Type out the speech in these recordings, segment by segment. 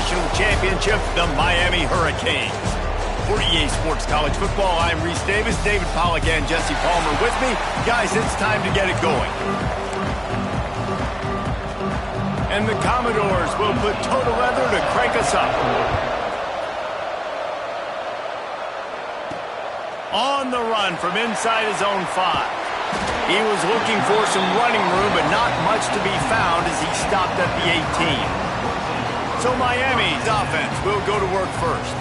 national championship, the Miami Hurricanes. For EA Sports College Football, I'm Reese Davis, David Pollack, and Jesse Palmer with me. Guys, it's time to get it going. And the Commodores will put total leather to crank us up. On the run from inside his own 5. He was looking for some running room, but not much to be found as he stopped at the 18. So Miami's offense will go to work first.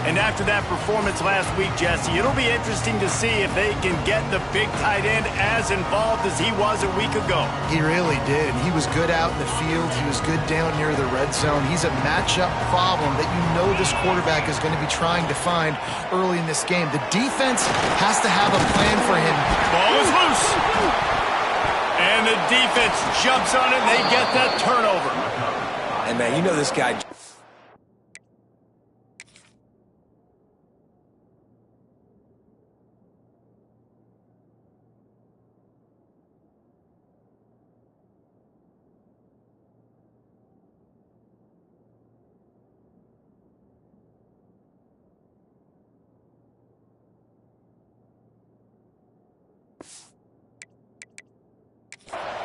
And after that performance last week, Jesse, it'll be interesting to see if they can get the big tight end as involved as he was a week ago. He really did. He was good out in the field. He was good down near the red zone. He's a matchup problem that you know this quarterback is going to be trying to find early in this game. The defense has to have a plan for him. Ball is loose. And the defense jumps on it, and they get that turnover. And, man, you know this guy...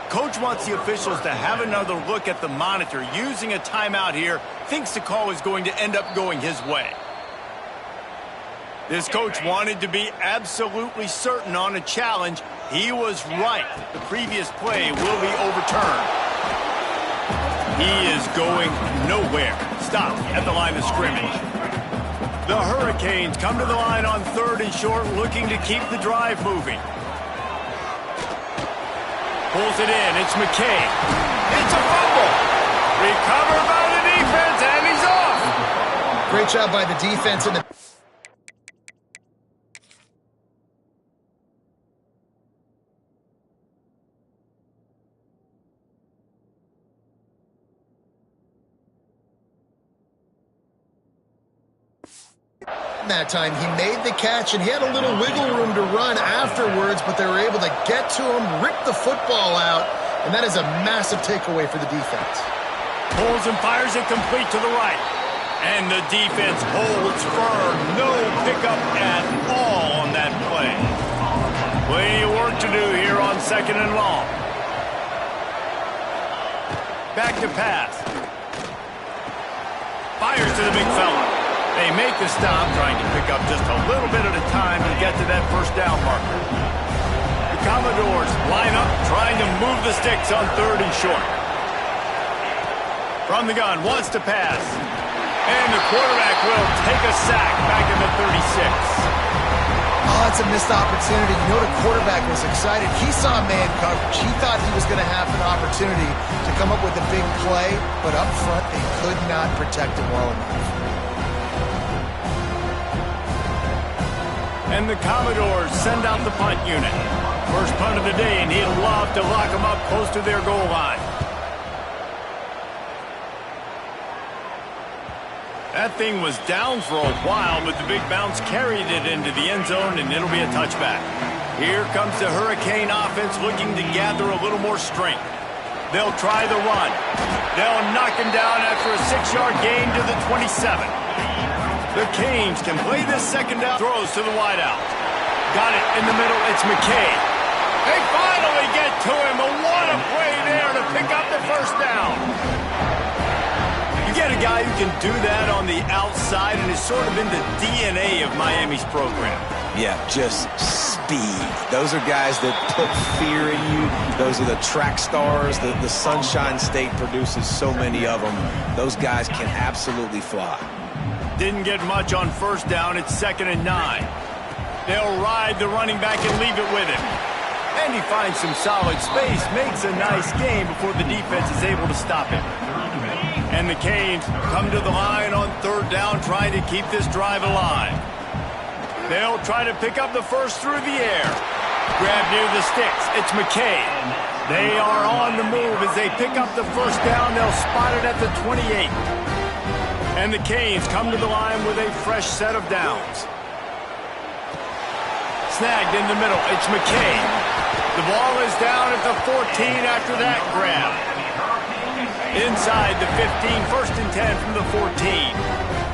Coach wants the officials to have another look at the monitor. Using a timeout here, thinks the call is going to end up going his way. This coach wanted to be absolutely certain on a challenge. He was right. The previous play will be overturned. He is going nowhere. Stop at the line of scrimmage. The Hurricanes come to the line on 3rd and short, looking to keep the drive moving. Pulls it in. It's McKay. It's a fumble. Recovered by the defense, and he's off. Great job by the defense. And that time he made the catch, and he had a little wiggle room to run afterwards, but they were able to get to him, rip the football out, and that is a massive takeaway for the defense. Pulls and fires it complete to the right. And the defense holds firm. No pickup at all on that play. Plenty of work to do here on 2nd and long. Back to pass. Fires to the big fella. They make the stop, trying to pick up just a little bit at a time to get to that first down marker. The Commodores line up, trying to move the sticks on 3rd and short. From the gun, wants to pass. And the quarterback will take a sack back in the 36. Oh, it's a missed opportunity. You know the quarterback was excited. He saw man coverage. He thought he was going to have an opportunity to come up with a big play, but up front they could not protect him well enough. And the Commodores send out the punt unit. First punt of the day, and he'd love to lock them up close to their goal line. That thing was down for a while, but the big bounce carried it into the end zone, and it'll be a touchback. Here comes the Hurricane offense looking to gather a little more strength. They'll try the run. They'll knock him down after a 6-yard gain to the 27. The Canes can play this second down. Throws to the wideout. Got it in the middle. It's McKay. They finally get to him. But what a play there to pick up the first down. You get a guy who can do that on the outside, and it's sort of in the DNA of Miami's program. Yeah, just speed. Those are guys that put fear in you. Those are the track stars. The Sunshine State produces so many of them. Those guys can absolutely fly. Didn't get much on first down. It's 2nd and 9. They'll ride the running back and leave it with him. And he finds some solid space, makes a nice game before the defense is able to stop him. And the Canes come to the line on 3rd down, trying to keep this drive alive. They'll try to pick up the first through the air. Grab near the sticks. It's McKay. They are on the move as they pick up the first down. They'll spot it at the 28. And the Canes come to the line with a fresh set of downs. Snagged in the middle. It's McKay. The ball is down at the 14 after that grab. Inside the 15, 1st and 10 from the 14.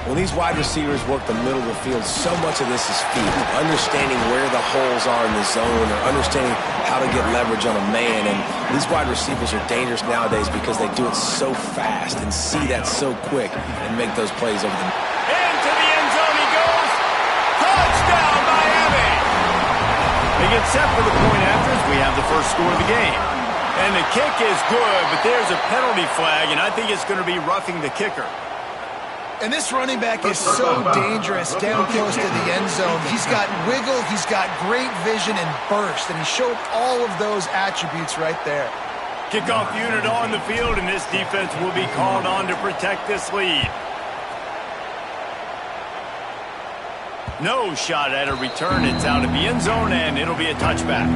When these wide receivers work the middle of the field, so much of this is feet, understanding where the holes are in the zone or understanding how to get leverage on a man. And these wide receivers are dangerous nowadays because they do it so fast and see that so quick and make those plays over the... Into the end zone he goes. Touchdown, Miami. They get set for the point after as we have the first score of the game. And the kick is good, but there's a penalty flag, and I think it's going to be roughing the kicker. And this running back is so dangerous down close to the end zone. He's got wiggle, he's got great vision and burst, and he showed all of those attributes right there. Kickoff unit on the field, and this defense will be called on to protect this lead. No shot at a return. It's out of the end zone, and it'll be a touchback.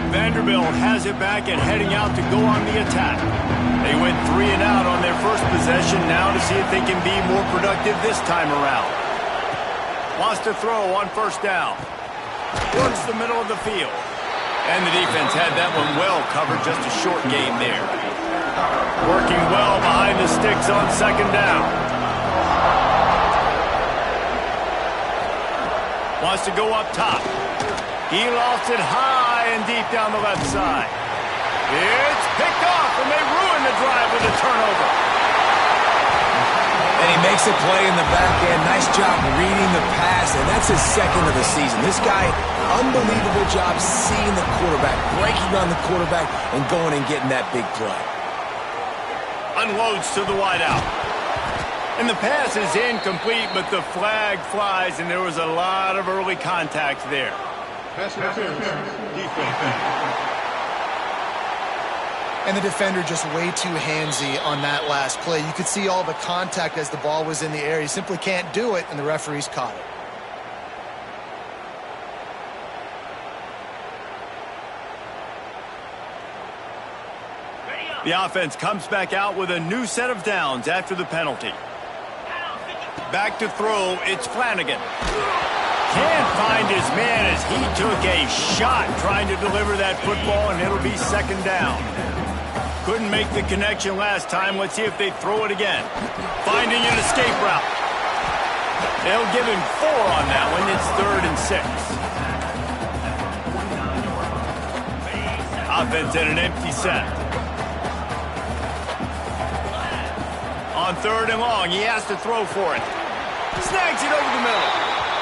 Vanderbilt has it back and heading out to go on the attack. They went 3 and out on their first possession, now to see if they can be more productive this time around. Wants to throw on 1st down. Works the middle of the field. And the defense had that one well covered, just a short game there. Working well behind the sticks on 2nd down. Wants to go up top. He lost it high and deep down the left side. It's picked off, and they ruin the drive with a turnover. And he makes a play in the back end. Nice job reading the pass, and that's his 2nd of the season. This guy, unbelievable job seeing the quarterback, breaking on the quarterback, and going and getting that big play. Unloads to the wideout. And the pass is incomplete, but the flag flies, and there was a lot of early contact there. And the defender just way too handsy on that last play. You could see all the contact as the ball was in the air. He simply can't do it, and the referees caught it. The offense comes back out with a new set of downs after the penalty. Back to throw, it's Flanagan. Can't find his man as he took a shot trying to deliver that football, and it'll be 2nd down. Couldn't make the connection last time. Let's see if they throw it again. Finding an escape route. They'll give him 4 on that one. It's 3rd and 6. Offense at an empty set. On 3rd and long, he has to throw for it. Snags it over the middle.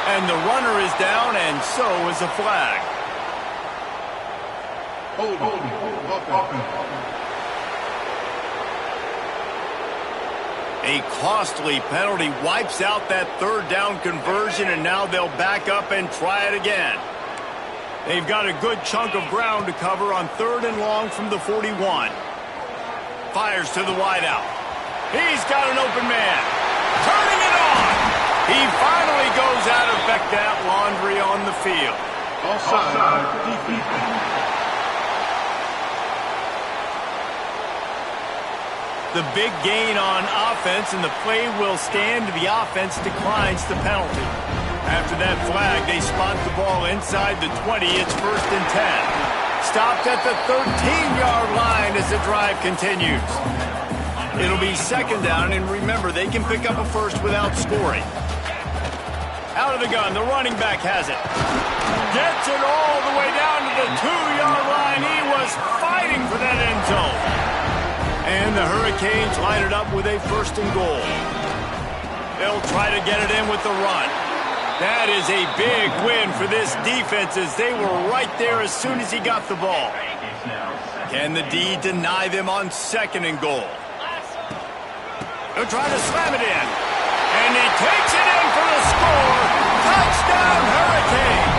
And the runner is down, and so is a flag. A costly penalty wipes out that 3rd down conversion, and now they'll back up and try it again. They've got a good chunk of ground to cover on 3rd and long from the 41. Fires to the wideout. He's got an open man. Turning it on. He finally goes out of that laundry on the field. Offside. Defense. The big gain on offense, and the play will stand. The offense declines the penalty. After that flag, they spot the ball inside the 20. It's 1st and 10. Stopped at the 13-yard line as the drive continues. It'll be 2nd down, and remember, they can pick up a first without scoring. Out of the gun, the running back has it. Gets it all the way down to the 2-yard line. He was fighting for that end zone. And the Hurricanes line it up with a 1st and goal. They'll try to get it in with the run. That is a big win for this defense as they were right there as soon as he got the ball. Can the D deny them on 2nd and goal? They'll try to slam it in. And he takes it in for the score. Touchdown, Hurricane.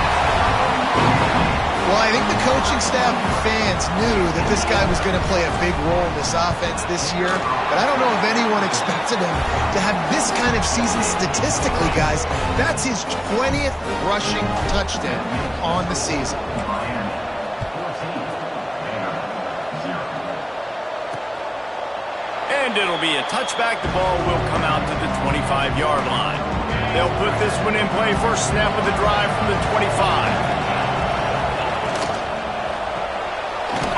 Well, I think the coaching staff and fans knew that this guy was going to play a big role in this offense this year, but I don't know if anyone expected him to have this kind of season statistically, guys. That's his 20th rushing touchdown on the season. And it'll be a touchback. The ball will come out to the 25-yard line. They'll put this one in play. First snap of the drive from the 25.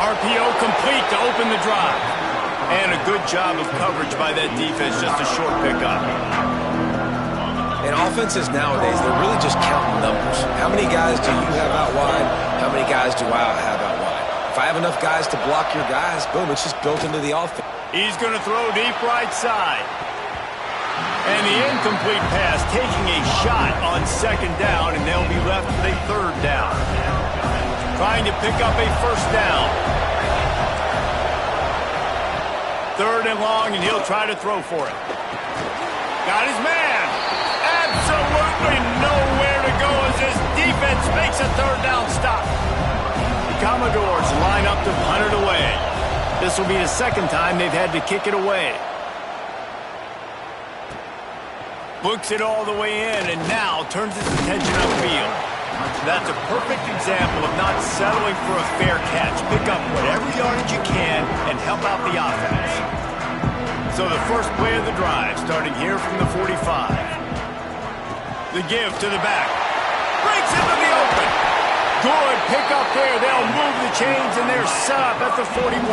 RPO complete to open the drive. And a good job of coverage by that defense, just a short pickup. And offenses nowadays, they're really just counting numbers. How many guys do you have out wide? How many guys do I have out wide? If I have enough guys to block your guys, boom, it's just built into the offense. He's going to throw deep right side. And the incomplete pass, taking a shot on second down, and they'll be left with a third down. Trying to pick up a first down. Third and long, and he'll try to throw for it. Got his man. Absolutely nowhere to go as this defense makes a third down stop. The Commodores line up to punt it away. This will be the second time they've had to kick it away. Books it all the way in, and now turns his attention upfield. That's a perfect example of not settling for a fair catch. Pick up whatever yardage you can and help out the offense. So the first play of the drive, starting here from the 45. The give to the back. Breaks into the open. Good pick up there. They'll move the chains, and they're set up at the 41.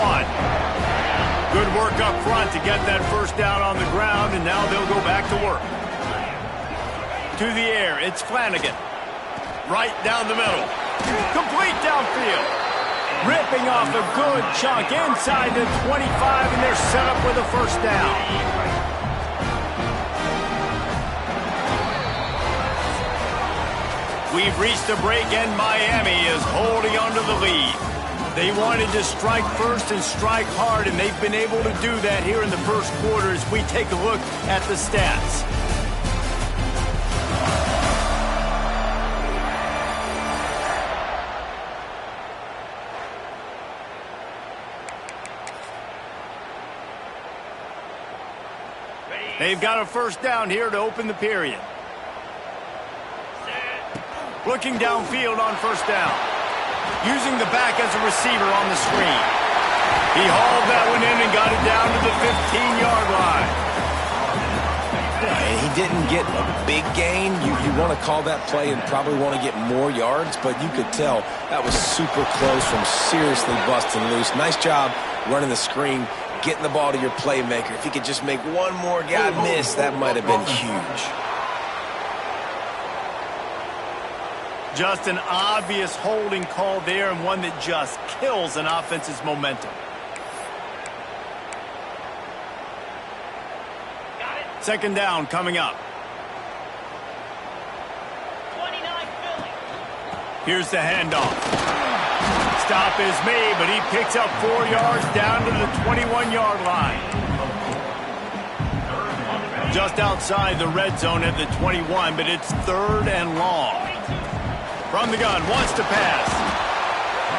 Good work up front to get that first down on the ground, and now they'll go back to work. To the air, it's Flanagan. Right down the middle. Complete downfield. Ripping off a good chunk inside the 25, and they're set up with a first down. We've reached a break, and Miami is holding on to the lead. They wanted to strike first and strike hard, and they've been able to do that here in the first quarter as we take a look at the stats. They've got a first down here to open the period. Looking downfield on first down. Using the back as a receiver on the screen. He hauled that one in and got it down to the 15-yard line. Yeah, and he didn't get a big gain. You want to call that play and probably want to get more yards, but you could tell that was super close from seriously busting loose. Nice job running the screen, getting the ball to your playmaker. If he could just make one more guy miss, that might have been huge. Just an obvious holding call there, and one that just kills an offense's momentum. Second down coming up. 29 Philly. Here's the handoff. Stop is made, but he picks up 4 yards down to the 21-yard line. Just outside the red zone at the 21, but it's third and long. From the gun, wants to pass.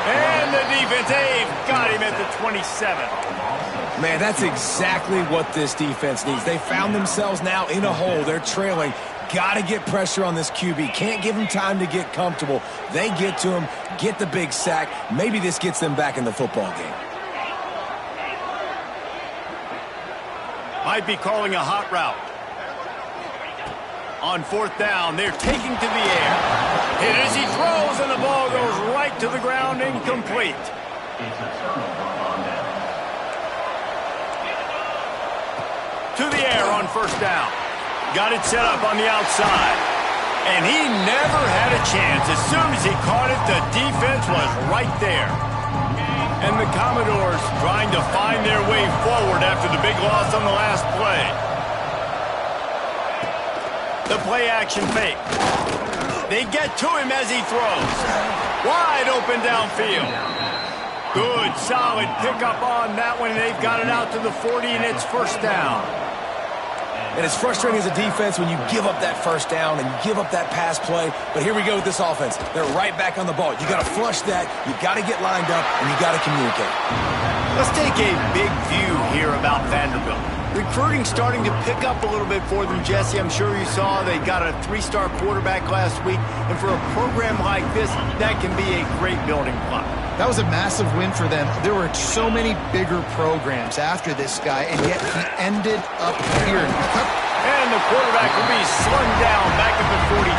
And the defense, they've got him at the 27. Man, that's exactly what this defense needs. They found themselves now in a hole. They're trailing. Got to get pressure on this QB. Can't give him time to get comfortable. They get to him, get the big sack. Maybe this gets them back in the football game. Might be calling a hot route. On fourth down, they're taking to the air. Hit as he throws, and the ball goes right to the ground, incomplete. To the air on first down. Got it set up on the outside. And he never had a chance. As soon as he caught it, the defense was right there. And the Commodores trying to find their way forward after the big loss on the last play. The play-action fake. They get to him as he throws. Wide open downfield. Good, solid pickup on that one. They've got it out to the 40, and it's first down. And it's frustrating as a defense when you give up that first down and you give up that pass play. But here we go with this offense. They're right back on the ball. You got to flush that. You got to get lined up, and you got to communicate. Let's take a big view here about Vanderbilt. Recruiting starting to pick up a little bit for them, Jesse. I'm sure you saw they got a 3-star quarterback last week. And for a program like this, that can be a great building block. That was a massive win for them. There were so many bigger programs after this guy, and yet he ended up here. And the quarterback will be slung down back at the 43.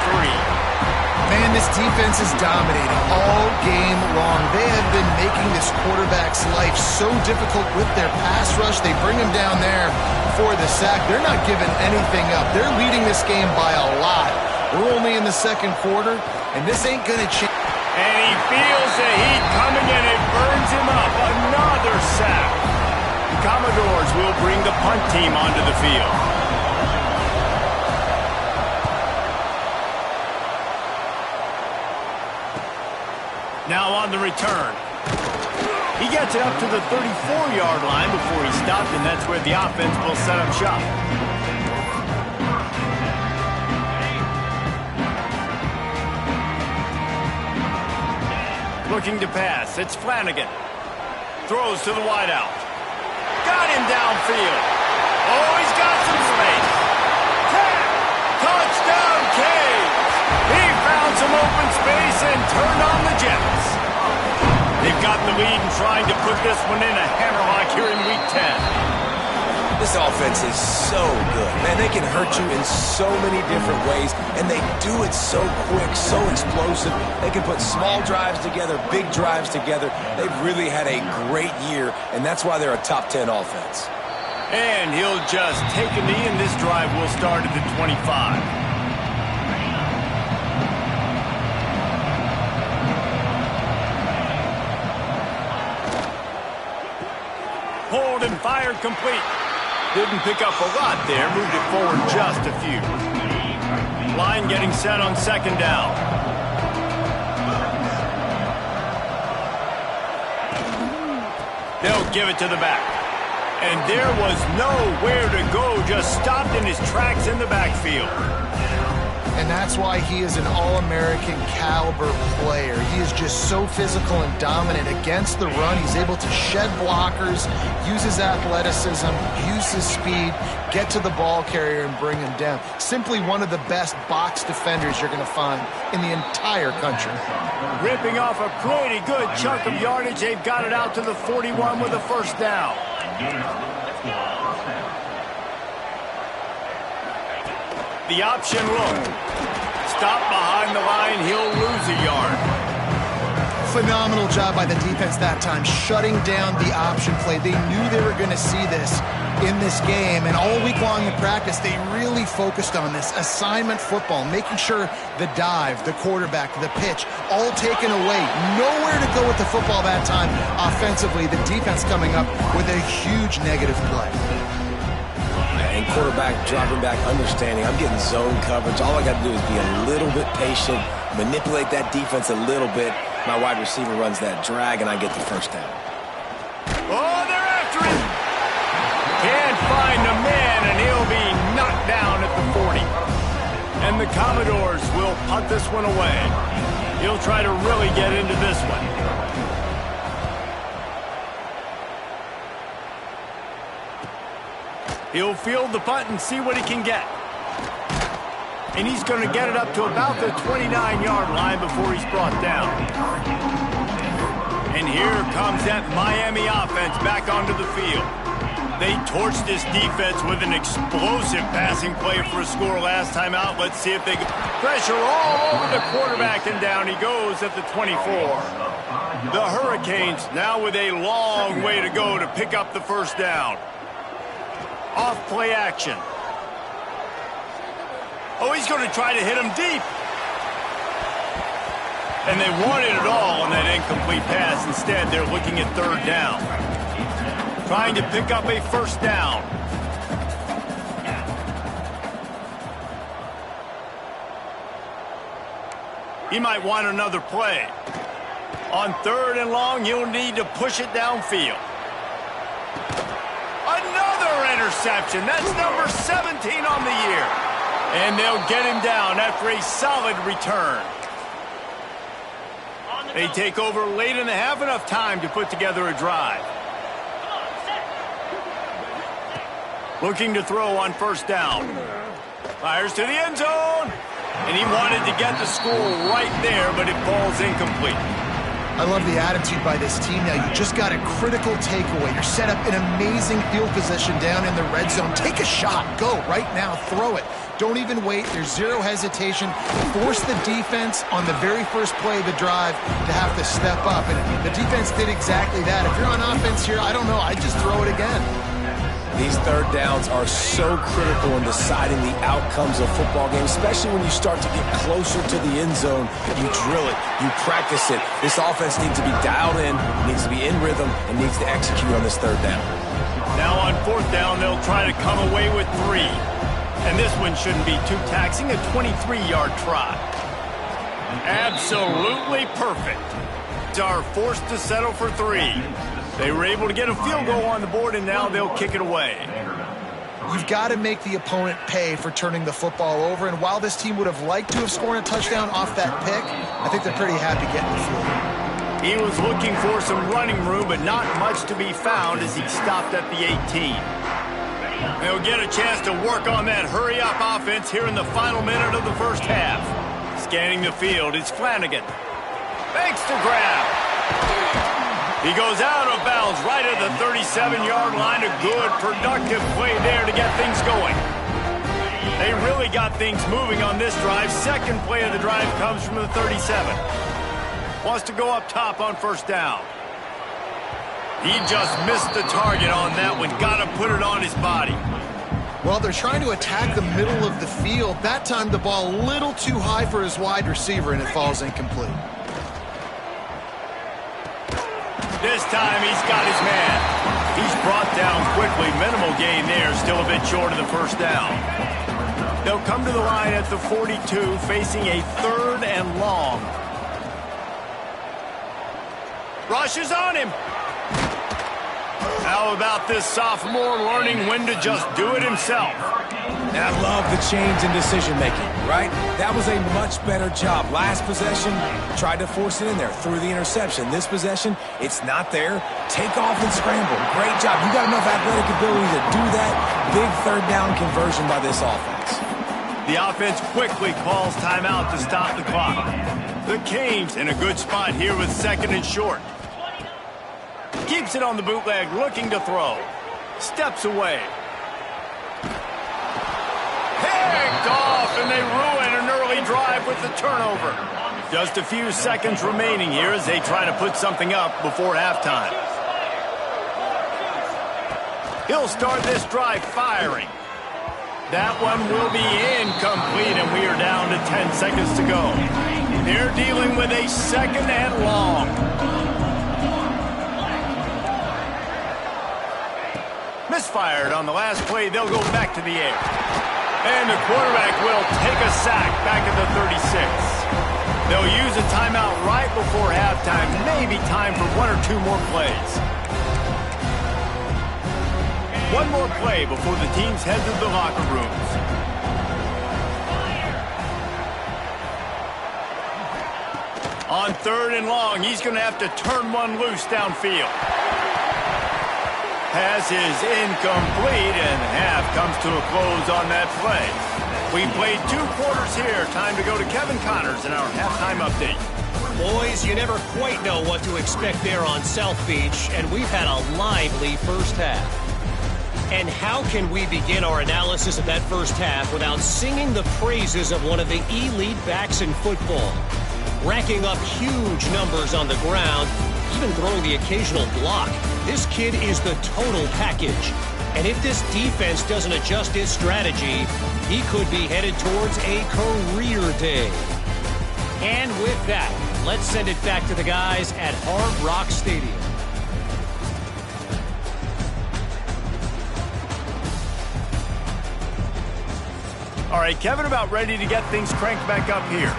Man, this defense is dominating all game long. They have been making this quarterback's life so difficult with their pass rush. They bring him down there for the sack. They're not giving anything up. They're leading this game by a lot. We're only in the second quarter, and this ain't going to change. And he feels the heat coming, and it burns him up. Another sack. The Commodores will bring the punt team onto the field. Now on the return. He gets it up to the 34-yard line before he stopped, and that's where the offense will set up shop. Looking to pass. It's Flanagan. Throws to the wideout. Got him downfield. Oh, he's got some space. Touchdown, Caves. He found some open space and turned on the Jets. They've got the lead and trying to put this one in a hammerlock here in Week 10. This offense is so good. Man, they can hurt you in so many different ways, and they do it so quick, so explosive. They can put small drives together, big drives together. They've really had a great year, and that's why they're a top 10 offense. And he'll just take a knee, and this drive will start at the 25. Pulled and fired complete. Didn't pick up a lot there. Moved it forward just a few. Line getting set on second down. They'll give it to the back. And there was nowhere to go. Just stopped in his tracks in the backfield. And that's why he is an All-American caliber player. He is just so physical and dominant against the run. He's able to shed blockers, use his athleticism, use his speed, get to the ball carrier and bring him down. Simply one of the best box defenders you're going to find in the entire country. Ripping off a pretty good chunk of yardage. They've got it out to the 41 with a first down. The option look. Stop behind the line. He'll lose a yard. Phenomenal job by the defense that time, shutting down the option play. They knew they were going to see this in this game, and all week long in practice, they really focused on this assignment football, making sure the dive, the quarterback, the pitch, all taken away. Nowhere to go with the football that time offensively. The defense coming up with a huge negative play. And quarterback dropping back, understanding I'm getting zone coverage. All I got to do is be a little bit patient, manipulate that defense a little bit. My wide receiver runs that drag, and I get the first down. Oh, they're after him. Can't find a man, and he'll be knocked down at the 40. And the Commodores will punt this one away. He'll try to really get into this one. He'll field the punt and see what he can get. And he's going to get it up to about the 29-yard line before he's brought down. And here comes that Miami offense back onto the field. They torched this defense with an explosive passing play for a score last time out. Let's see if they can pressure all over the quarterback, and down he goes at the 24. The Hurricanes now with a long way to go to pick up the first down. Off play action. Oh, he's going to try to hit him deep. And they wanted it all on that incomplete pass. Instead, they're looking at third down. Trying to pick up a first down. He might want another play. On third and long, he'll need to push it downfield. Another interception. That's number 17 on the year. And they'll get him down after a solid return. They take over late in the half, enough time to put together a drive. Looking to throw on first down. Fires to the end zone. And he wanted to get the score right there, but it falls incomplete. I love the attitude by this team now. You just got a critical takeaway. You're set up in amazing field position down in the red zone. Take a shot. Go right now. Throw it. Don't even wait. There's zero hesitation. Force the defense on the very first play of the drive to have to step up. And the defense did exactly that. If you're on offense here, I don't know. I'd just throw it again. These third downs are so critical in deciding the outcomes of football games, especially when you start to get closer to the end zone. You drill it, you practice it. This offense needs to be dialed in, needs to be in rhythm, and needs to execute on this third down. Now on fourth down, they'll try to come away with 3. And this one shouldn't be too taxing, a 23-yard trot. Absolutely perfect. They are forced to settle for 3. They were able to get a field goal on the board, and now they'll kick it away. You've got to make the opponent pay for turning the football over, and while this team would have liked to have scored a touchdown off that pick, I think they're pretty happy getting the field goal. He was looking for some running room, but not much to be found as he stopped at the 18. They'll get a chance to work on that hurry-up offense here in the final minute of the first half. Scanning the field, it's Flanagan. Makes the grab. He goes out of bounds right at the 37-yard line. A good, productive play there to get things going. They really got things moving on this drive. Second play of the drive comes from the 37. Wants to go up top on first down. He just missed the target on that one. Got to put it on his body. Well, they're trying to attack the middle of the field. That time the ball a little too high for his wide receiver, and it falls incomplete. This time he's got his man. He's brought down quickly. Minimal gain there. Still a bit short of the first down. They'll come to the line at the 42, facing a 3rd and long. Rush is on him. How about this sophomore learning when to just do it himself? And I love the change in decision-making, right? That was a much better job. Last possession, tried to force it in there, threw the interception. This possession, it's not there. Take off and scramble. Great job. You got enough athletic ability to do that. Big third down conversion by this offense. The offense quickly calls timeout to stop the clock. The Canes in a good spot here with 2nd and short. Keeps it on the bootleg, looking to throw. Steps away. Picked off, and they ruin an early drive with the turnover. Just a few seconds remaining here as they try to put something up before halftime. He'll start this drive firing. That one will be incomplete, and we are down to 10 seconds to go. They're dealing with a 2nd and long. Misfired on the last play. They'll go back to the air. And the quarterback will take a sack back at the 36. They'll use a timeout right before halftime. Maybe time for 1 or 2 more plays. One more play before the teams head to the locker rooms. On 3rd and long, he's going to have to turn one loose downfield. Pass is incomplete, and half comes to a close on that play. We played 2 quarters here. Time to go to Kevin Connors in our halftime update. Boys, you never quite know what to expect there on South Beach, and we've had a lively first half. And how can we begin our analysis of that first half without singing the praises of one of the elite backs in football? Racking up huge numbers on the ground, even throwing the occasional block. This kid is the total package. And if this defense doesn't adjust its strategy, he could be headed towards a career day. And with that, let's send it back to the guys at Hard Rock Stadium. All right, Kevin, about ready to get things cranked back up here.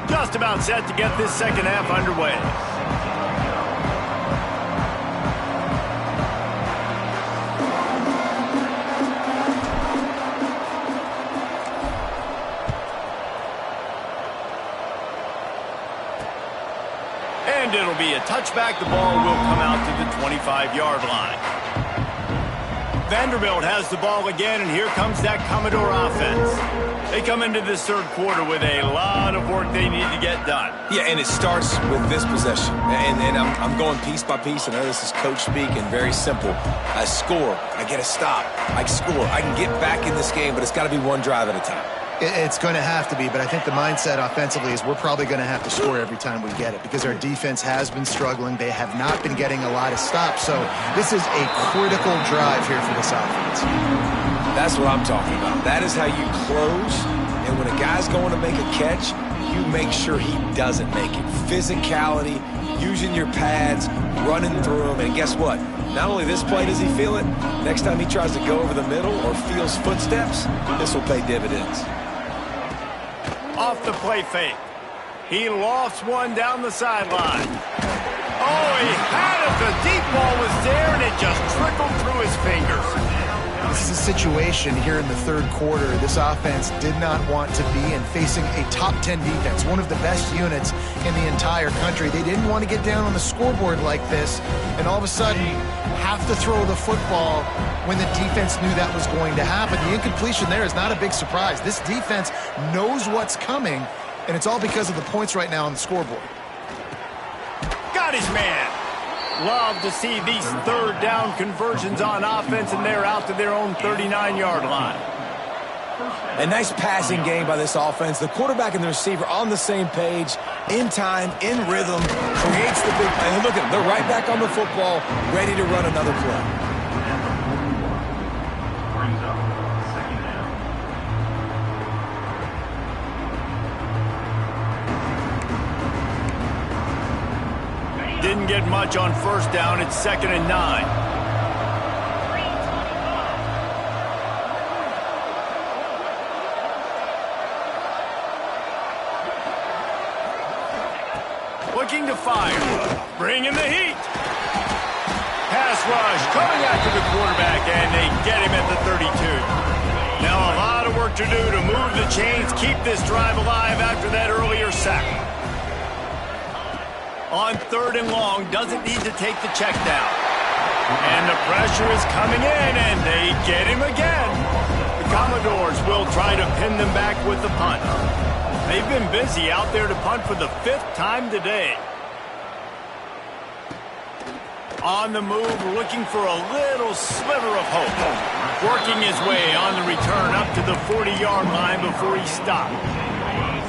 Just about set to get this second half underway. And it'll be a touchback. The ball will come out to the 25-yard line. Vanderbilt has the ball again, and here comes that Commodore offense. They come into this third quarter with a lot of work they need to get done. Yeah, and it starts with this possession. And I'm going piece by piece. I know this is coach speak and very simple. I score. I get a stop. I score. I can get back in this game, but it's got to be one drive at a time. It's going to have to be, but I think the mindset offensively is we're probably going to have to score every time we get it because our defense has been struggling. They have not been getting a lot of stops, so this is a critical drive here for this offense. That's what I'm talking about. That is how you close, and when a guy's going to make a catch, you make sure he doesn't make it. Physicality, using your pads, running through them, and guess what? Not only this play does he feel it, next time he tries to go over the middle or feels footsteps, this will pay dividends. Off the play fake. He lofts one down the sideline. Oh, he had it. The deep ball was there, and it just trickled through his fingers. This is a situation here in the third quarter this offense did not want to be in, facing a top 10 defense, one of the best units in the entire country. They didn't want to get down on the scoreboard like this, and all of a sudden have to throw the football when the defense knew that was going to happen. The incompletion there is not a big surprise. This defense knows what's coming, and it's all because of the points right now on the scoreboard. Got his man. Love to see these third down conversions on offense, and they're out to their own 39-yard line. A nice passing game by this offense. The quarterback and the receiver on the same page, in time, in rhythm, creates the big play. And look at them. They're right back on the football, ready to run another play. Didn't get much on first down. It's 2nd and 9. Looking to fire. Bringing the heat. Pass rush coming after the quarterback, and they get him at the 32. Now a lot of work to do to move the chains, keep this drive alive after that earlier sack. On 3rd and long, doesn't need to take the check down. And the pressure is coming in, and they get him again. The Commodores will try to pin them back with the punt. They've been busy out there to punt for the 5th time today. On the move, looking for a little sliver of hope. Working his way on the return up to the 40-yard line before he stopped.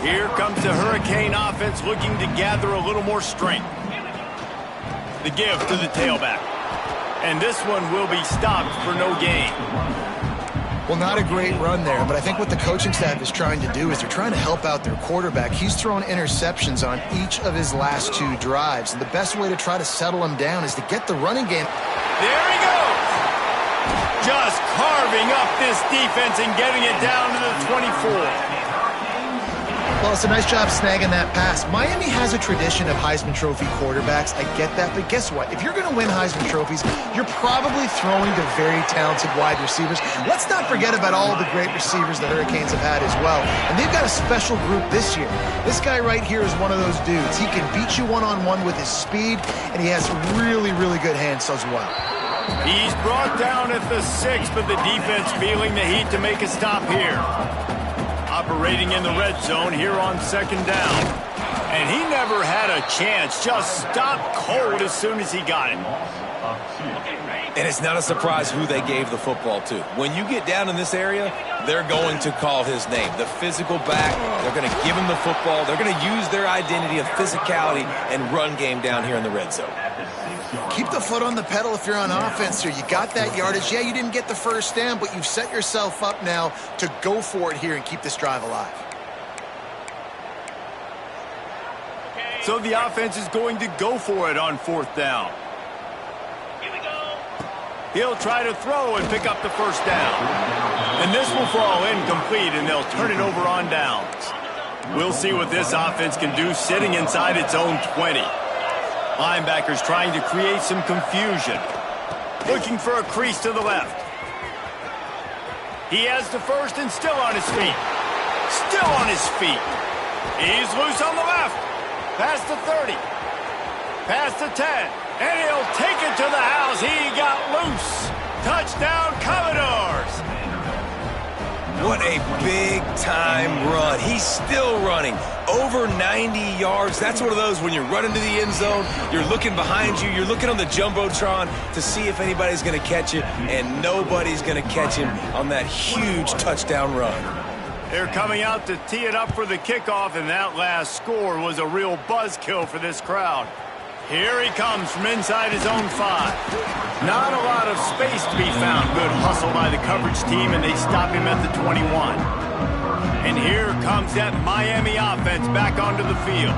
Here comes the Hurricane offense looking to gather a little more strength. The give to the tailback. And this one will be stopped for no gain. Well, not a great run there, but I think what the coaching staff is trying to do is they're trying to help out their quarterback. He's thrown interceptions on each of his last 2 drives, and the best way to try to settle him down is to get the running game. There he goes! Just carving up this defense and getting it down to the 24. Well, it's a nice job snagging that pass. Miami has a tradition of Heisman Trophy quarterbacks. I get that, but guess what? If you're going to win Heisman Trophies, you're probably throwing to very talented wide receivers. Let's not forget about all the great receivers the Hurricanes have had as well. And they've got a special group this year. This guy right here is one of those dudes. He can beat you one-on-one with his speed, and he has really, really good hands as well. He's brought down at the 6, but the defense feeling the heat to make a stop here. Operating in the red zone here on 2nd down. And he never had a chance. Just stopped cold as soon as he got it. And it's not a surprise who they gave the football to. When you get down in this area, they're going to call his name. The physical back, they're going to give him the football. They're going to use their identity of physicality and run game down here in the red zone. Keep the foot on the pedal if you're on offense here. You got that yardage. Yeah, you didn't get the first down, but you've set yourself up now to go for it here and keep this drive alive. So the offense is going to go for it on 4th down. Here we go. He'll try to throw and pick up the first down. And this will fall incomplete, and they'll turn it over on downs. We'll see what this offense can do sitting inside its own 20. Linebackers trying to create some confusion. Looking for a crease to the left. He has the first and still on his feet. Still on his feet. He's loose on the left. Past the 30. Past the 10. And he'll take it to the house. He got loose. Touchdown, Commodores. What what a big-time run. He's still running. Over 90 yards. That's one of those when you're running to the end zone, you're looking behind you, you're looking on the Jumbotron to see if anybody's going to catch you, and nobody's going to catch him on that huge touchdown run. They're coming out to tee it up for the kickoff, and that last score was a real buzzkill for this crowd. Here he comes from inside his own 5. Not a lot of space to be found. Good hustle by the coverage team, and they stop him at the 21. And here comes that Miami offense back onto the field.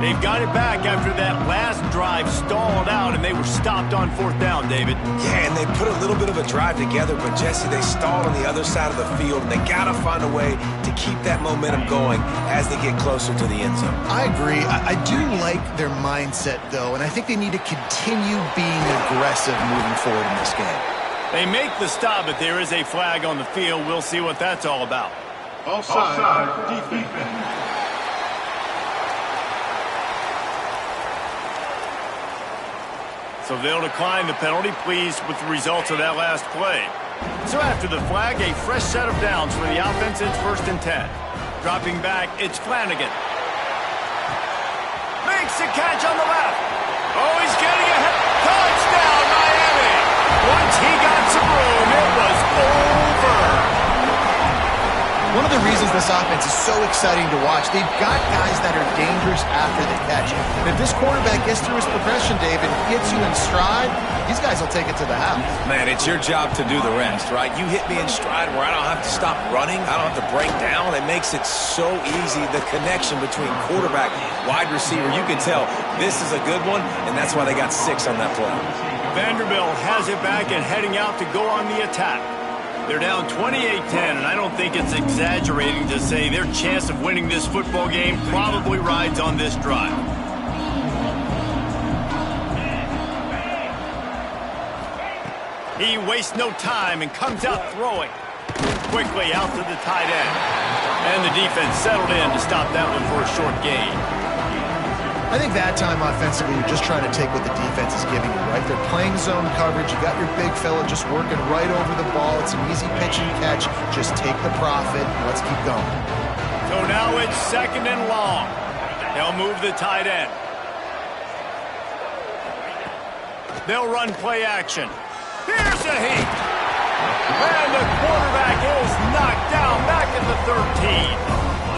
They've got it back after that last drive stalled out, and they were stopped on 4th down, David. Yeah, and they put a little bit of a drive together, but, Jesse, they stalled on the other side of the field, and they got to find a way to keep that momentum going as they get closer to the end zone. I agree. I do like their mindset, though, and I think they need to continue being aggressive moving forward in this game. They make the stop, but there is a flag on the field. We'll see what that's all about. Offside, defense. So they'll decline the penalty, pleased with the results of that last play. So after the flag, a fresh set of downs for the offense. It's 1st and 10. Dropping back, it's Flanagan. Makes the catch on the left. Oh, he's getting ahead. Touchdown, Miami. Once he got some room, it was over. One of the reasons this offense is so exciting to watch, they've got guys that are dangerous after the catch. And if this quarterback gets through his progression, David, gets you in stride, these guys will take it to the house. Man, it's your job to do the rest, right? You hit me in stride where I don't have to stop running. I don't have to break down. It makes it so easy. The connection between quarterback, wide receiver, you can tell this is a good one, and that's why they got 6 on that play. Vanderbilt has it back and heading out to go on the attack. They're down 28-10, and I don't think it's exaggerating to say their chance of winning this football game probably rides on this drive. He wastes no time and comes out throwing. Quickly out to the tight end. And the defense settled in to stop that one for a short gain. I think that time offensively, you're just trying to take what the defense is giving you, right? They're playing zone coverage. You got your big fella just working right over the ball. It's an easy pitch and catch. Just take the profit. Let's keep going. So now it's 2nd and long. They'll move the tight end. They'll run play action. Here's a heat. And the quarterback is knocked down back at the 13.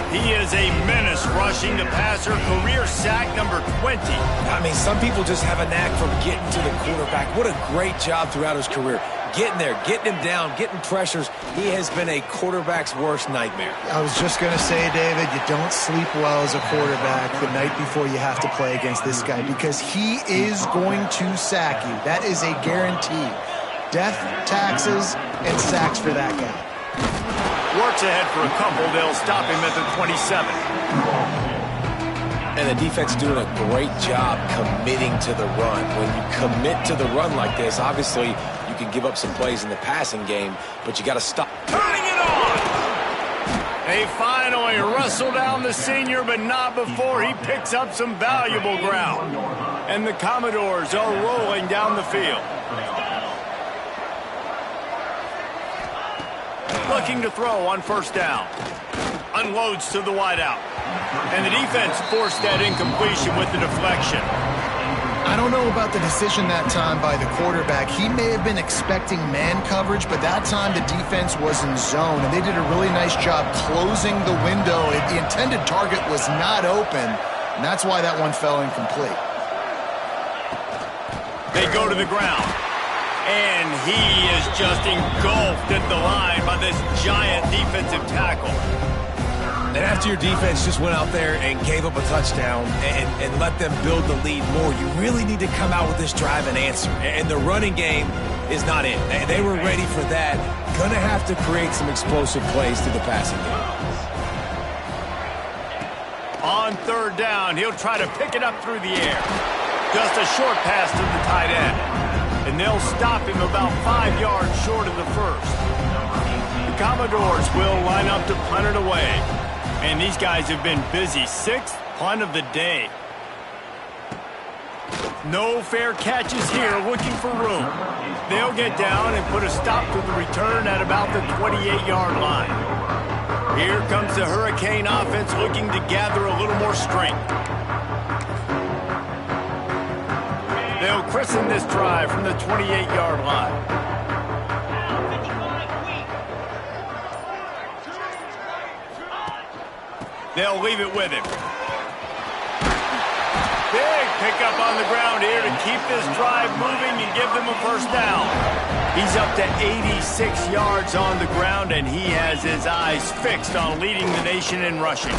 He is a menace rushing the passer. Career sack number 20. I mean, some people just have a knack for getting to the quarterback. What a great job throughout his career. Getting there, getting him down, getting pressures. He has been a quarterback's worst nightmare. I was just going to say, David, you don't sleep well as a quarterback the night before you have to play against this guy because he is going to sack you. That is a guarantee. Death, taxes, and sacks for that guy. Works ahead for a couple. They'll stop him at the 27. And the defense doing a great job committing to the run. When you commit to the run like this, obviously you can give up some plays in the passing game, but you got to stop. Turning it on! They finally wrestle down the senior, but not before he picks up some valuable ground. And the Commodores are rolling down the field. Looking to throw on 1st down. Unloads to the wideout. And the defense forced that incompletion with the deflection. I don't know about the decision that time by the quarterback. He may have been expecting man coverage, but that time the defense was in zone, and they did a really nice job closing the window. The intended target was not open, and that's why that one fell incomplete. They go to the ground. And he is just engulfed at the line by this giant defensive tackle. And after your defense just went out there and gave up a touchdown and let them build the lead more, you really need to come out with this drive and answer. And the running game is not in. They were ready for that. Going to have to create some explosive plays through the passing game. On 3rd down, he'll try to pick it up through the air. Just a short pass to the tight end. And they'll stop him about 5 yards short of the 1st. The Commodores will line up to punt it away. And these guys have been busy. 6th punt of the day. No fair catches here, looking for room. They'll get down and put a stop to the return at about the 28-yard line. Here comes the Hurricane offense looking to gather a little more strength. They'll christen this drive from the 28-yard line. They'll leave it with him. Big pickup on the ground here to keep this drive moving and give them a first down. He's up to 86 yards on the ground, and he has his eyes fixed on leading the nation in rushing.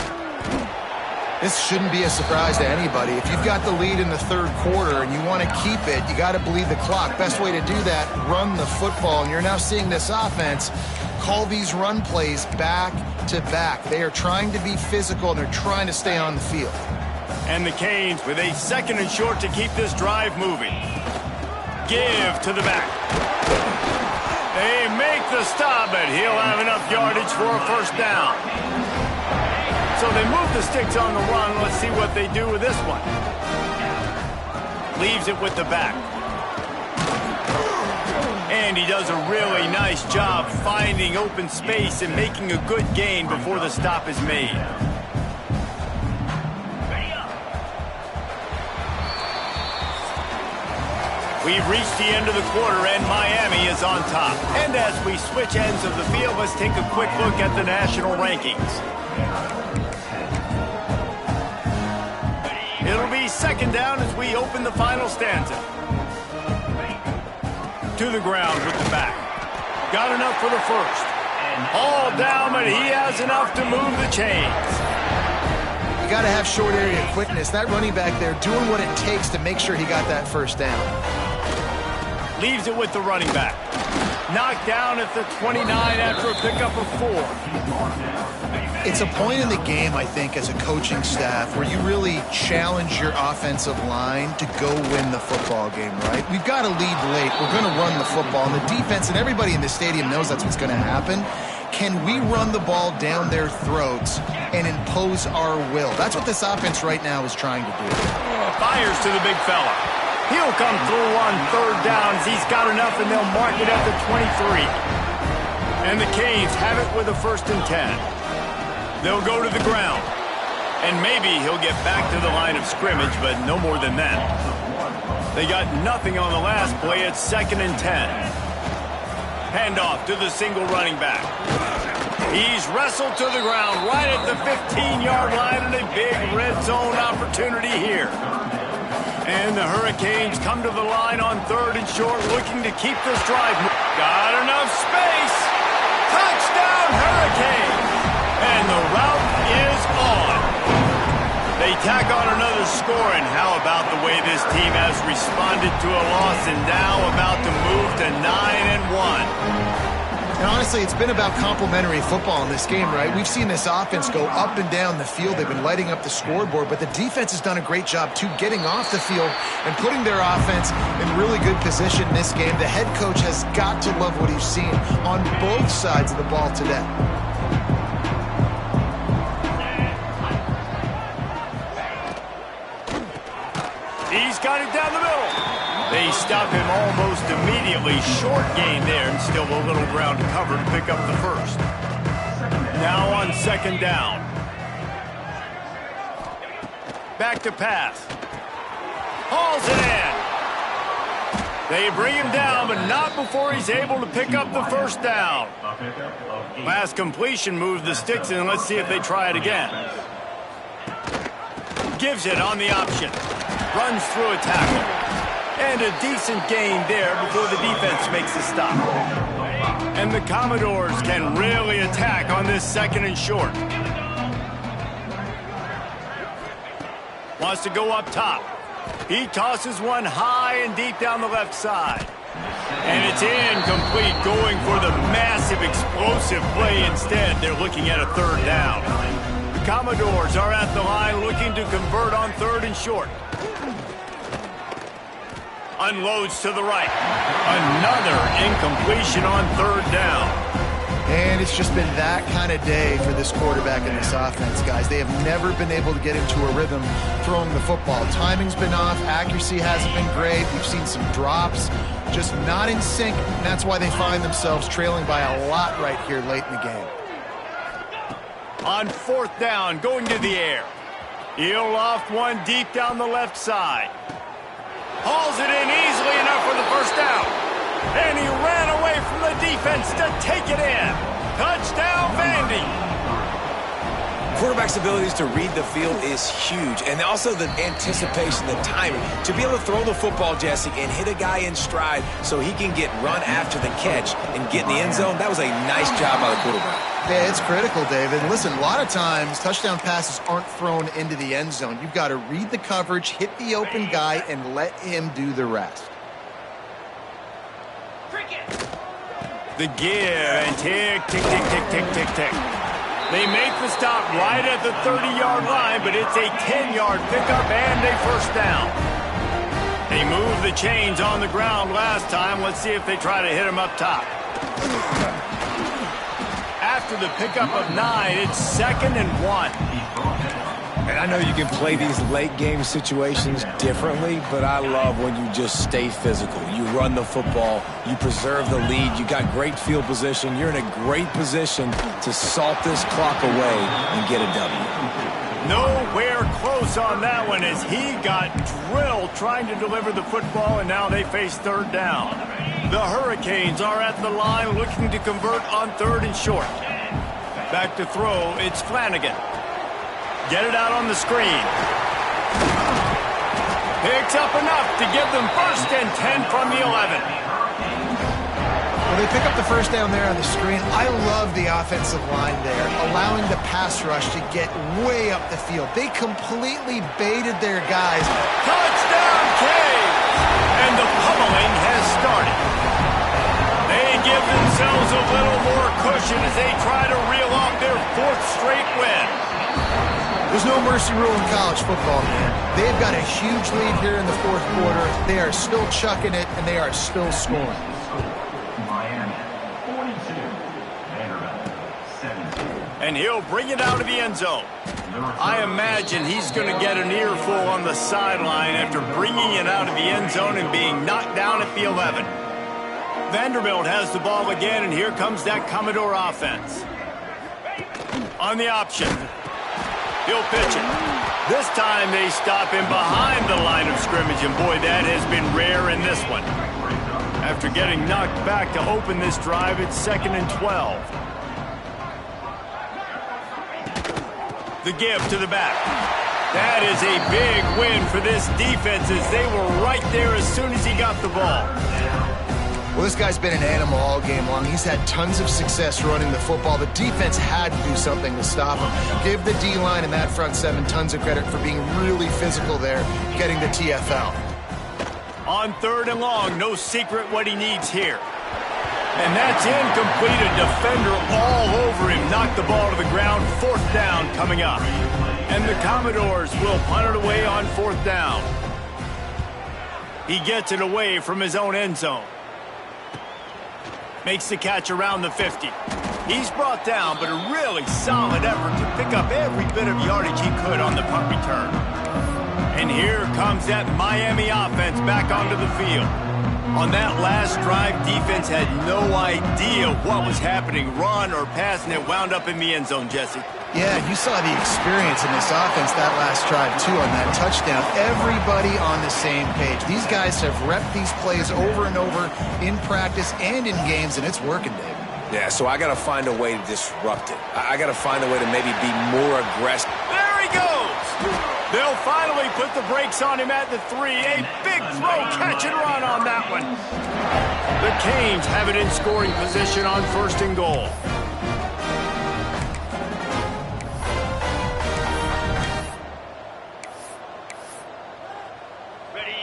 This shouldn't be a surprise to anybody. If you've got the lead in the third quarter and you want to keep it, you got to bleed the clock. Best way to do that, run the football. And you're now seeing this offense call these run plays back to back. They are trying to be physical, and they're trying to stay on the field. And the Canes with a 2nd and short to keep this drive moving. Give to the back. They make the stop, but he'll have enough yardage for a first down. So they move the sticks on the run. Let's see what they do with this one. Leaves it with the back. And he does a really nice job finding open space and making a good gain before the stop is made. We've reached the end of the quarter, and Miami is on top. And as we switch ends of the field, let's take a quick look at the national rankings. It'll be 2nd down as we open the final stanza. To the ground with the back. Got enough for the first. All down, but he has enough to move the chains. You got to have short area quickness. That running back there doing what it takes to make sure he got that first down. Leaves it with the running back. Knocked down at the 29 after a pickup of 4. It's a point in the game, I think, as a coaching staff where you really challenge your offensive line to go win the football game, right? We've got to lead late. We're going to run the football. And the defense and everybody in the stadium knows that's what's going to happen. Can we run the ball down their throats and impose our will? That's what this offense right now is trying to do. Fires to the big fella. He'll come through on 3rd down as he's got enough, and they'll mark it at the 23. And the Canes have it with a 1st and 10. They'll go to the ground. And maybe he'll get back to the line of scrimmage, but no more than that. They got nothing on the last play. It's 2nd and 10. Handoff to the single running back. He's wrestled to the ground right at the 15-yard line, and a big red zone opportunity here. And the Hurricanes come to the line on 3rd and short, looking to keep this drive. Got enough space. Touchdown, Hurricanes. And the route is on. They tack on another score, and how about the way this team has responded to a loss and now about to move to 9-1. And honestly, it's been about complementary football in this game, right? We've seen this offense go up and down the field. They've been lighting up the scoreboard, but the defense has done a great job, too, getting off the field and putting their offense in really good position in this game. The head coach has got to love what he's seen on both sides of the ball today. He's got it down the middle. They stop him almost immediately. Short gain there, and still a little ground to cover to pick up the first. Now on 2nd down. Back to pass. Hauls it in. They bring him down, but not before he's able to pick up the first down. Last completion moved the sticks in. Let's see if they try it again. Gives it on the option. Runs through a tackle. And a decent gain there before the defense makes a stop. And the Commodores can really attack on this 2nd and short. Wants to go up top. He tosses one high and deep down the left side. And it's incomplete, going for the massive explosive play instead. They're looking at a 3rd down. The Commodores are at the line looking to convert on 3rd and short. Unloads to the right. Another incompletion on 3rd down. And it's just been that kind of day for this quarterback and this offense, guys. They have never been able to get into a rhythm throwing the football. Timing's been off. Accuracy hasn't been great. We've seen some drops, just not in sync. And that's why they find themselves trailing by a lot right here late in the game. On 4th down, going to the air. He'll loft one deep down the left side. Hauls it in easily enough for the first down. And he ran away from the defense to take it in. Touchdown, Vandy. Quarterback's abilities to read the field is huge, and also the anticipation, the timing. To be able to throw the football, Jesse, and hit a guy in stride so he can get run after the catch and get in the end zone, that was a nice job by the quarterback. Yeah, it's critical, David. Listen, a lot of times touchdown passes aren't thrown into the end zone. You've got to read the coverage, hit the open guy, and let him do the rest. The give and tick, tick, tick, tick, tick, tick, tick. They make the stop right at the 30-yard line, but it's a 10-yard pickup and a first down. They moved the chains on the ground last time. Let's see if they try to hit him up top. After the pickup of 9, it's 2nd and 1. And I know you can play these late-game situations differently, but I love when you just stay physical. You run the football, you preserve the lead, you got great field position, you're in a great position to salt this clock away and get a W. Nowhere close on that one as he got drilled trying to deliver the football, and now they face 3rd down. The Hurricanes are at the line looking to convert on 3rd and short. Back to throw, it's Flanagan. Get it out on the screen. Picks up enough to give them 1st and 10 from the 11. Well, they pick up the first down there on the screen. I love the offensive line there, allowing the pass rush to get way up the field. They completely baited their guys. Touchdown, Caves! And the pummeling has started. They give themselves a little more cushion as they try to reel off their 4th straight win. There's no mercy rule in college football, man. They've got a huge lead here in the 4th quarter. They are still chucking it, and they are still scoring. Miami, 42. Vanderbilt, 17. And he'll bring it out of the end zone. I imagine he's going to get an earful on the sideline after bringing it out of the end zone and being knocked down at the 11. Vanderbilt has the ball again, and here comes that Commodore offense. On the option. He'll pitch it. This time they stop him behind the line of scrimmage, and boy, that has been rare in this one. After getting knocked back to open this drive, it's 2nd and 12. The give to the back. That is a big win for this defense as they were right there as soon as he got the ball. Well, this guy's been an animal all game long. He's had tons of success running the football. The defense had to do something to stop him. Give the D-line and that front 7 tons of credit for being really physical there, getting the TFL. On 3rd and long, no secret what he needs here. And that's incomplete. A defender all over him. Knocked the ball to the ground. 4th down coming up. And the Commodores will punt it away on 4th down. He gets it away from his own end zone. Makes the catch around the 50. He's brought down, but a really solid effort to pick up every bit of yardage he could on the punt return. And here comes that Miami offense back onto the field. On that last drive, defense had no idea what was happening, run or pass, and it wound up in the end zone, Jesse. Yeah, you saw the experience in this offense that last drive, too, on that touchdown. Everybody on the same page. These guys have repped these plays over and over in practice and in games, and it's working, David. Yeah, so I got to find a way to disrupt it. I got to find a way to maybe be more aggressive. There he goes! They'll finally put the brakes on him at the 3. A big throw, catch and run on that one. The Canes have it in scoring position on 1st and goal.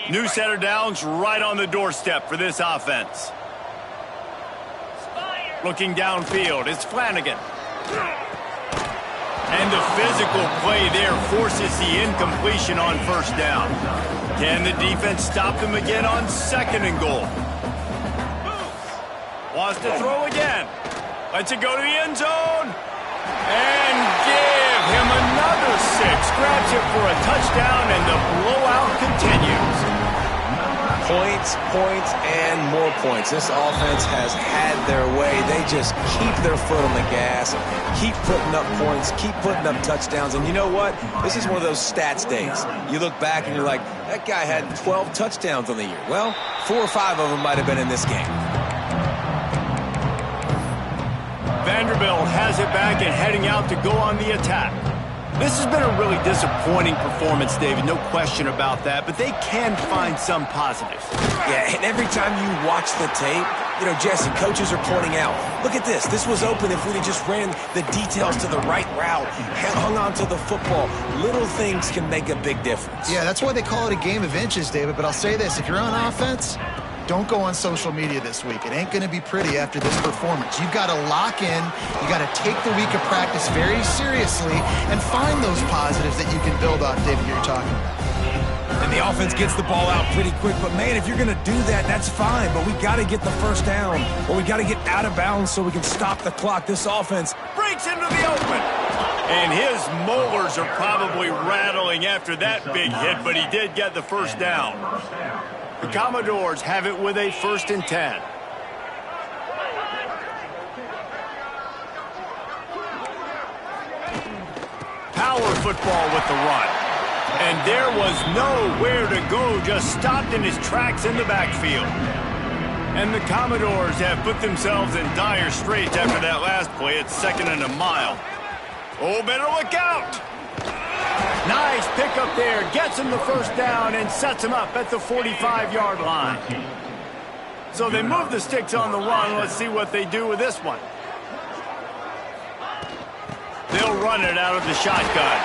New set of downs right on the doorstep for this offense. Looking downfield, it's Flanagan. And the physical play there forces the incompletion on 1st down. Can the defense stop them again on 2nd and goal? Wants to throw again. Lets it go to the end zone. And give him another 6. Grabs it for a touchdown, and the blowout continues. Points, points, and more points. This offense has had their way. They just keep their foot on the gas, keep putting up points, keep putting up touchdowns. And you know what? This is one of those stats days. You look back and you're like, that guy had 12 touchdowns on the year. Well, 4 or 5 of them might have been in this game. Vanderbilt has it back and heading out to go on the attack. This has been a really disappointing performance, David, no question about that, but they can find some positives. Yeah, and every time you watch the tape, you know, Jesse, coaches are pointing out, look at this. This was open if we'd have just ran the details to the right route, hung on to the football. Little things can make a big difference. Yeah, that's why they call it a game of inches, David, but I'll say this. If you're on offense, don't go on social media this week. It ain't going to be pretty after this performance. You've got to lock in. You got to take the week of practice very seriously and find those positives that you can build off, David, you're talking about. And the offense gets the ball out pretty quick. But, man, if you're going to do that, that's fine. But we got to get the first down, or we got to get out of bounds so we can stop the clock. This offense breaks into the open. And his molars are probably rattling after that big hit, but he did get the first down. The Commodores have it with a 1st and 10. Power football with the run. And there was nowhere to go, just stopped in his tracks in the backfield. And the Commodores have put themselves in dire straits after that last play. It's 2nd and a mile. Oh, better look out! Nice pickup there, gets him the first down and sets him up at the 45-yard line. So they move the sticks on the run. Let's see what they do with this one. They'll run it out of the shotgun.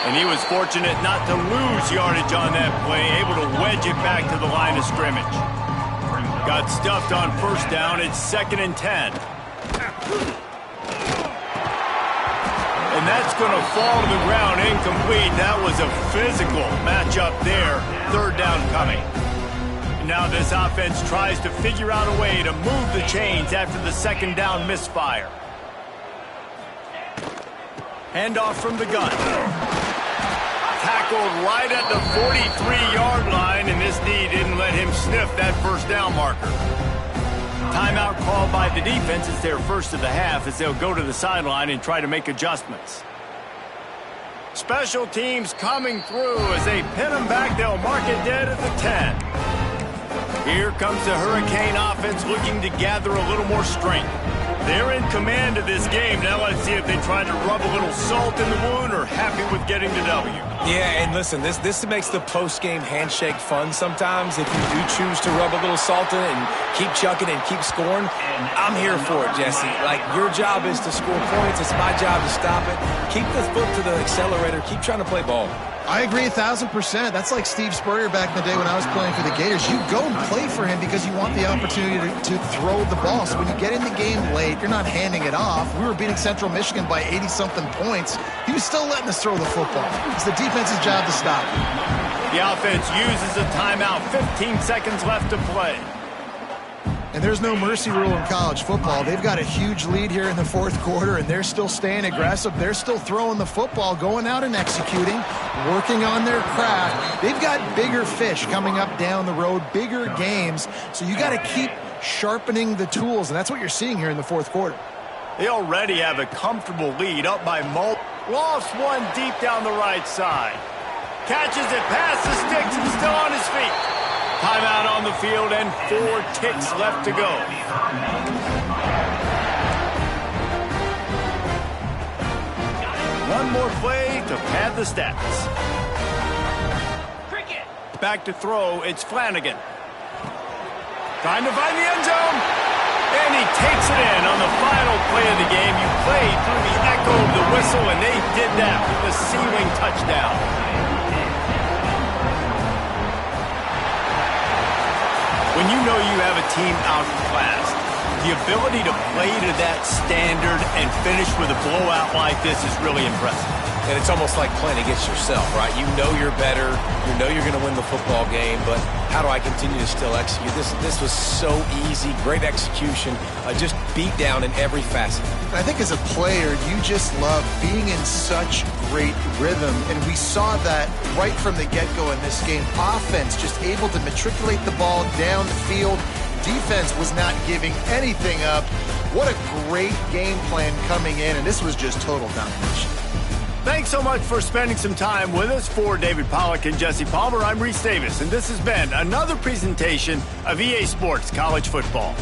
And he was fortunate not to lose yardage on that play, able to wedge it back to the line of scrimmage. Got stuffed on 1st down. It's 2nd and 10. And that's going to fall to the ground incomplete. That was a physical matchup there. 3rd down coming. Now this offense tries to figure out a way to move the chains after the 2nd down misfire. Handoff from the gun. Tackled right at the 43-yard line, and this D didn't let him sniff that 1st down marker. Timeout called by the defense. It's their first of the half as they'll go to the sideline and try to make adjustments. Special teams coming through as they pin them back. They'll mark it dead at the 10. Here comes the Hurricane offense looking to gather a little more strength. They're in command of this game. Now let's see if they try to rub a little salt in the wound or happy with getting the W. Yeah, and listen, this makes the post-game handshake fun sometimes. If you do choose to rub a little salt in it and keep chucking and keep scoring, I'm here for it, Jesse. Like, your job is to score points. It's my job to stop it. Keep the foot to the accelerator. Keep trying to play ball. I agree 1,000%. That's like Steve Spurrier back in the day when I was playing for the Gators. You go and play for him because you want the opportunity to throw the ball. So when you get in the game late, you're not handing it off. We were beating Central Michigan by 80-something points. He was still letting us throw the football. It's the defense's job to stop. The offense uses a timeout. 15 seconds left to play. And there's no mercy rule in college football. They've got a huge lead here in the 4th quarter, and they're still staying aggressive. They're still throwing the football, going out and executing, working on their craft. They've got bigger fish coming up down the road, bigger games. So you got to keep sharpening the tools, and that's what you're seeing here in the 4th quarter. They already have a comfortable lead up by Mo. Lost one deep down the right side. Catches it past the sticks and still on his feet. Timeout on the field and 4 ticks left to go. One more play to pad the stats. Cricket. Back to throw, it's Flanagan. Trying to find the end zone. And he takes it in on the final play of the game. You played through the echo of the whistle, and they did that with the ceiling touchdown. When you know you have a team outclassed, the ability to play to that standard and finish with a blowout like this is really impressive. And it's almost like playing against yourself, right? You know you're better. You know you're going to win the football game, but how do I continue to still execute? This was so easy, great execution, just beat down in every facet. I think as a player, you just love being in such great rhythm, and we saw that right from the get-go in this game. Offense just able to matriculate the ball down the field. Defense was not giving anything up. What a great game plan coming in, and this was just total domination. Thanks so much for spending some time with us. For David Pollack and Jesse Palmer, I'm Reese Davis, and this has been another presentation of EA Sports College Football.